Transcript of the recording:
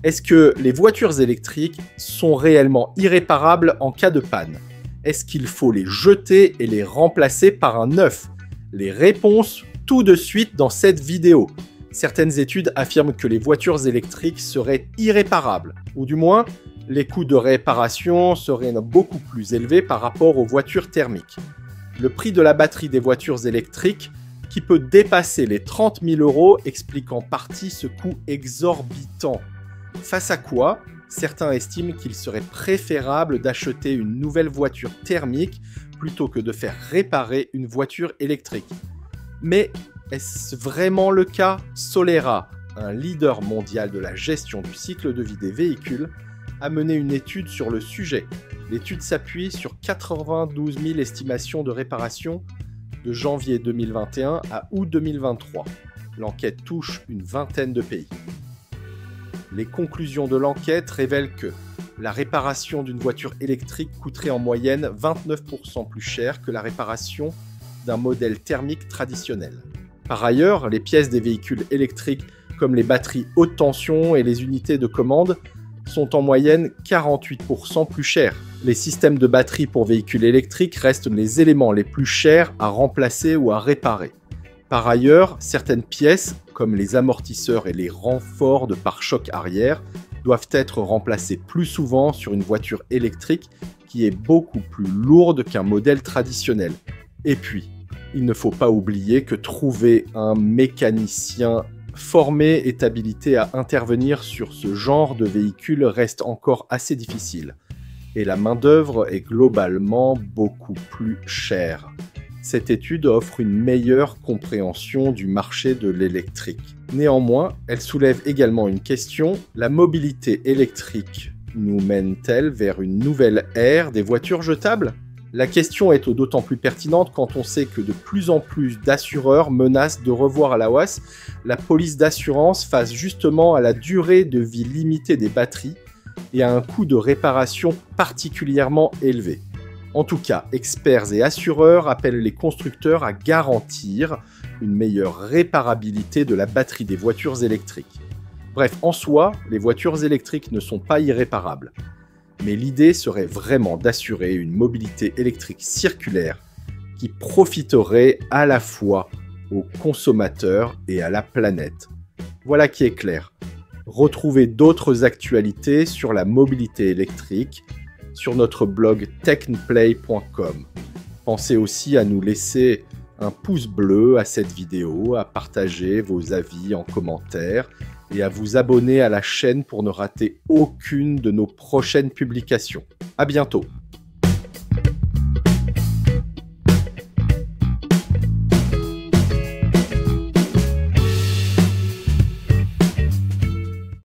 Est-ce que les voitures électriques sont réellement irréparables en cas de panne? Est-ce qu'il faut les jeter et les remplacer par un neuf? Les réponses tout de suite dans cette vidéo. Certaines études affirment que les voitures électriques seraient irréparables, ou du moins, les coûts de réparation seraient beaucoup plus élevés par rapport aux voitures thermiques. Le prix de la batterie des voitures électriques, qui peut dépasser les 30 000 € explique en partie ce coût exorbitant. Face à quoi, certains estiment qu'il serait préférable d'acheter une nouvelle voiture thermique plutôt que de faire réparer une voiture électrique. Mais est-ce vraiment le cas? Solera, un leader mondial de la gestion du cycle de vie des véhicules, a mené une étude sur le sujet. L'étude s'appuie sur 92 000 estimations de réparation de janvier 2021 à août 2023. L'enquête touche une vingtaine de pays. Les conclusions de l'enquête révèlent que la réparation d'une voiture électrique coûterait en moyenne 29% plus cher que la réparation d'un modèle thermique traditionnel. Par ailleurs, les pièces des véhicules électriques comme les batteries haute tension et les unités de commande sont en moyenne 48% plus chères. Les systèmes de batterie pour véhicules électriques restent les éléments les plus chers à remplacer ou à réparer. Par ailleurs, certaines pièces, comme les amortisseurs et les renforts de pare-choc arrière, doivent être remplacés plus souvent sur une voiture électrique qui est beaucoup plus lourde qu'un modèle traditionnel. Et puis, il ne faut pas oublier que trouver un mécanicien formé et habilité à intervenir sur ce genre de véhicule reste encore assez difficile. Et la main-d'œuvre est globalement beaucoup plus chère. Cette étude offre une meilleure compréhension du marché de l'électrique. Néanmoins, elle soulève également une question: la mobilité électrique nous mène-t-elle vers une nouvelle ère des voitures jetables? La question est d'autant plus pertinente quand on sait que de plus en plus d'assureurs menacent de revoir à la hausse la police d'assurance face justement à la durée de vie limitée des batteries et à un coût de réparation particulièrement élevé. En tout cas, experts et assureurs appellent les constructeurs à garantir une meilleure réparabilité de la batterie des voitures électriques. Bref, en soi, les voitures électriques ne sont pas irréparables. Mais l'idée serait vraiment d'assurer une mobilité électrique circulaire qui profiterait à la fois aux consommateurs et à la planète. Voilà qui est clair. Retrouvez d'autres actualités sur la mobilité électrique sur notre blog technplay.com. Pensez aussi à nous laisser un pouce bleu à cette vidéo, à partager vos avis en commentaire et à vous abonner à la chaîne pour ne rater aucune de nos prochaines publications. À bientôt!